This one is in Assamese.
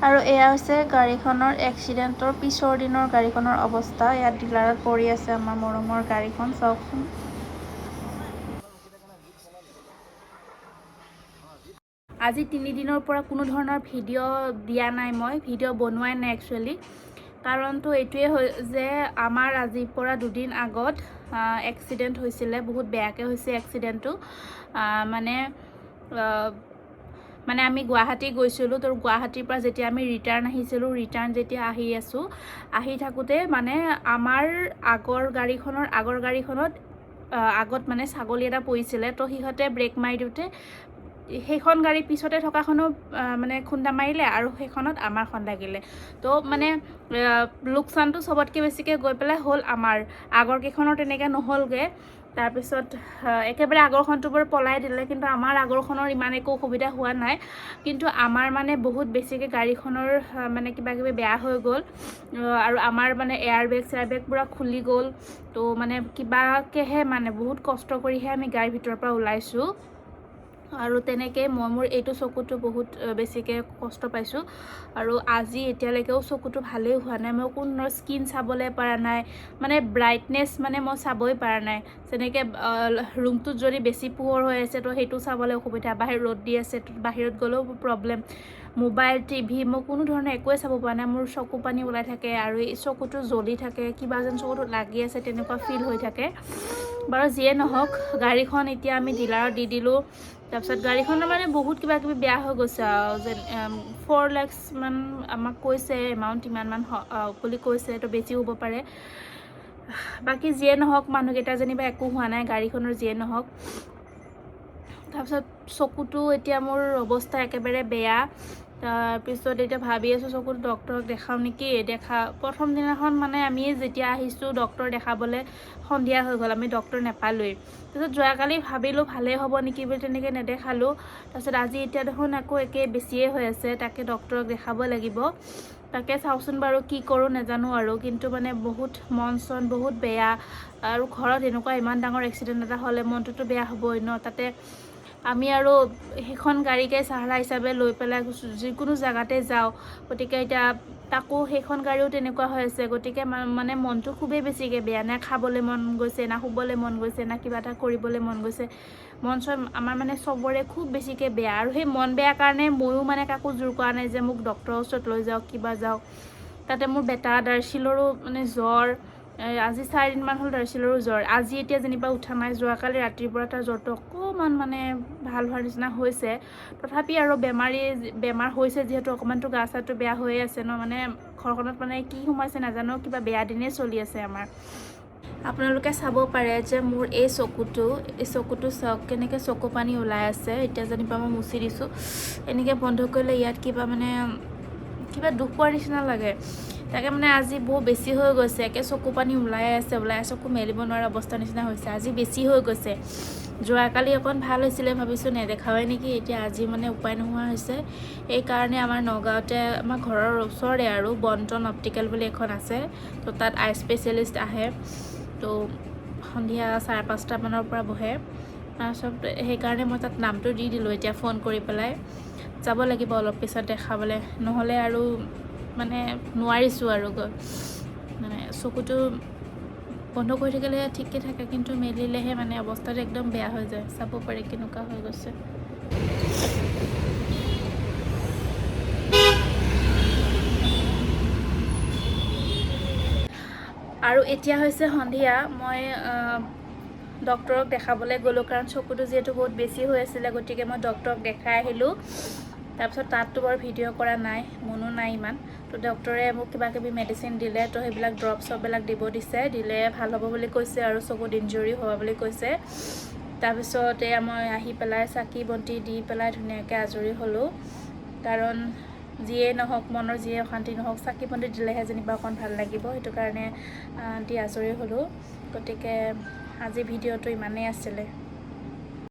আৰু এয়া হৈছে গাড়ীখনৰ এক্সিডেণ্টৰ পিছৰ দিনৰ গাড়ীখনৰ অৱস্থা। ইয়াত ডিলাৰত পৰি আছে আমাৰ মৰমৰ গাড়ীখন, চাওকচোন। আজি 3 দিনৰ পৰা কোনো ধৰণৰ ভিডিঅ' দিয়া নাই, মই ভিডিঅ' বনোৱাই নাই একচুৱেলি। কাৰণটো এইটোৱে যে আমাৰ আজিৰ পৰা 2 দিন আগত এক্সিডেণ্ট হৈছিলে, বহুত বেয়াকৈ হৈছে এক্সিডেণ্টটো। মানে আমি গুৱাহাটী গৈছিলোঁ, তো গুৱাহাটীৰ পৰা যেতিয়া আমি ৰিটাৰ্ণ আহিছিলোঁ, যেতিয়া আহি থাকোঁতে মানে আমাৰ আগৰ গাড়ীখনত আগত মানে ছাগলী এটা পৰিছিলে। তো সিহঁতে ব্ৰেক মাৰি দিওঁতে সেইখন গাড়ী পিছতে থকাখনো মানে খুন্দা মাৰিলে আৰু সেইখনত আমাৰখন লাগিলে। তো মানে লোকচানটো চবতকৈ বেছিকৈ গৈ পেলাই হ'ল আমাৰ। আগৰ কেইখনৰ তেনেকৈ নহ'লগৈ। তাৰপিছত একেবাৰে আগৰখনটো বাৰু পলাই দিলে, কিন্তু আমাৰ আগৰখনৰ ইমান একো অসুবিধা হোৱা নাই। কিন্তু আমাৰ মানে বহুত বেছিকৈ গাড়ীখনৰ মানে কিবাকিবি বেয়া হৈ গ'ল আৰু আমাৰ মানে চেয়াৰ বেগ পূৰা খুলি গ'ল। তো মানে কিবাকেহে মানে বহুত কষ্ট কৰিহে আমি গাড়ীৰ ভিতৰৰ পৰা ওলাইছোঁ। আৰু তেনেকৈ মই মোৰ এইটো চকুটো বহুত বেছিকৈ কষ্ট পাইছোঁ। আৰু আজি এতিয়ালৈকেও চকুটো ভালেই হোৱা নাই। মই কোনো স্কিন চাবলৈ পৰা নাই, মানে ব্ৰাইটনেছ মানে মই চাবই পৰা নাই। যেনেকৈ ৰুমটোত যদি বেছি পোহৰ হৈ আছে তো সেইটো চাবলৈ অসুবিধা, বাহিৰত ৰ'দ দি আছে বাহিৰত গ'লেও প্ৰব্লেম। মোবাইল, টিভি মই কোনো ধৰণৰ একোৱে চাব পৰা নাই। মোৰ চকু পানী ওলাই থাকে আৰু এই চকুটো জ্বলি থাকে, কিবা যেন চকুটো লাগি আছে তেনেকুৱা ফিল হৈ থাকে। বাৰু যিয়ে নহওক, গাড়ীখন এতিয়া আমি ডিলাৰত দি দিলোঁ। তাৰপিছত গাড়ীখনৰ মানে বহুত কিবাকিবি বেয়া হৈ গৈছে আৰু যেন 4 লাখ মান আমাক কৈছে, এমাউণ্ট ইমানমান বুলি কৈছে, তো বেছিও হ'ব পাৰে। বাকী যিয়ে নহওক, মানুহকেইটা যেনিবা একো হোৱা নাই, গাড়ীখনৰ যিয়ে নহওক। তাৰপিছত চকুটো এতিয়া মোৰ অৱস্থা একেবাৰে বেয়া। তাৰপিছত এতিয়া ভাবি আছোঁ চকুটো ডক্টৰক দেখাওঁ নেকি। প্ৰথম দিনাখন মানে আমি যেতিয়া আহিছোঁ ডক্টৰ দেখাবলৈ, সন্ধিয়া হৈ গ'ল, আমি ডক্টৰ নাপালোৱেই। তাৰপিছত যোৱাকালি ভাবিলোঁ ভালেই হ'ব নেকি বুলি তেনেকৈ নেদেখালোঁ। তাৰপিছত আজি এতিয়া দেখোন আকৌ বেছিয়ে হৈ আছে, তাকে ডক্টৰক দেখাব লাগিব। তাকে চাওঁচোন বাৰু কি কৰোঁ নাজানো আৰু। কিন্তু মানে বহুত মন চন বহুত বেয়া। আৰু ঘৰত এনেকুৱা ইমান ডাঙৰ এক্সিডেণ্ট এটা হ'লে মনটোতো বেয়া হ'বই ন। তাতে আমি আৰু সেইখন গাড়ীকে চাহাৰা হিচাপে লৈ পেলাই যিকোনো জেগাতে যাওঁ। গতিকে এতিয়া তাকো সেইখন গাড়ীও তেনেকুৱা হৈ আছে। গতিকে মানে মনটো খুবেই বেছিকৈ বেয়া। না খাবলৈ মন গৈছে, না শুবলৈ মন গৈছে, না কিবা এটা কৰিবলৈ মন গৈছে। মন চন আমাৰ মানে চবৰে খুব বেছিকৈ বেয়া। আৰু সেই মন বেয়া কাৰণে ময়ো মানে কাকো জোৰ কৰা নাই যে মোক ডক্টৰৰ ওচৰত লৈ যাওক, কিবা যাওক। তাতে মোৰ বেটা দাৰ্চিলৰো মানে জ্বৰ, আজি 4 দিনমান হ'ল দাৰ্চিলৰো জ্বৰ। আজি এতিয়া যেনিবা উঠা নাই, যোৱাকালি ৰাতিৰ পৰা তাৰ জ্বৰটো অকণমান মানে ভাল হোৱাৰ নিচিনা হৈছে। তথাপি আৰু বেমাৰ হৈছে যিহেতু অকণমানতো গা চাটো বেয়া হৈয়ে আছে ন। মানে ঘৰখনত মানে কি সোমাইছে নাজানো, কিবা বেয়া দিনেই চলি আছে আমাৰ। আপোনালোকে চাব পাৰে যে মোৰ এই চকুটো চাওক কেনেকৈ চকু পানী ওলাই আছে। এতিয়া যেনিবা মই মুচি দিছোঁ, এনেকৈ বন্ধ কৰিলে ইয়াত কিবা দুখ পোৱাৰ নিচিনা লাগে। তাকে মানে আজি বহুত বেছি হৈ গৈছে, চকু পানী ওলাই আছে, চকু মেলিব নোৱাৰা অৱস্থাৰ নিচিনা হৈছে। আজি বেছি হৈ গৈছে। যোৱাকালি অকণ ভাল হৈছিলে, ভাবিছোঁ নেদেখাওঁৱে নেকি। এতিয়া আজি মানে উপায় নোহোৱা হৈছে। এইকাৰণে আমাৰ নগাঁৱতে আমাৰ ঘৰৰ ওচৰতে আৰু বন্টন অপটিকেল বুলি এখন আছে। তো তাত আই স্পেচিয়েলিষ্ট আহে। তো সন্ধিয়া 5:30 মানৰ পৰা বহে। তাৰপিছত সেইকাৰণে মই তাত নামটো দি দিলোঁ এতিয়া ফোন কৰি পেলাই। যাব লাগিব অলপ পিছত দেখাবলৈ, নহ'লে আৰু মানে নোৱাৰিছোঁ আৰু মানে চকুটো বন্ধ কৰি থাকিলে ঠিকে থাকে, কিন্তু মেলিলেহে মানে অৱস্থাটো একদম বেয়া হৈ যায়। চাব পাৰি কেনেকুৱা হৈ গৈছে। আৰু এতিয়া হৈছে সন্ধিয়া। মই ডক্টৰক দেখাবলৈ গ'লোঁ, কাৰণ চকুটো যিহেতু বহুত বেছি হৈ আছিলে। গতিকে মই ডক্টৰক দেখাই আহিলোঁ। তাৰপিছত তাততো বাৰু ভিডিঅ' কৰা নাই, মনো নাই ইমান। তো ডক্টৰে মোক কিবাকিবি মেডিচিন দিলে, তো সেইবিলাক ড্ৰপছবিলাক দিলে ভাল হ'ব বুলি কৈছে আৰু চকুত ইনজুৰি হোৱা বুলি কৈছে। তাৰপিছত এয়া মই আহি পেলাই চাকি বন্তি দি পেলাই ধুনীয়াকৈ আজৰি হ'লোঁ। কাৰণ যিয়ে নহওক, মনৰ যিয়ে অশান্তি নহওক, চাকি বন্তি দিলেহে যেনিবা অকণ ভাল লাগিব। সেইটো কাৰণে দি আজৰি হ'লোঁ। গতিকে আজি ভিডিঅ'টো ইমানেই আছিলে।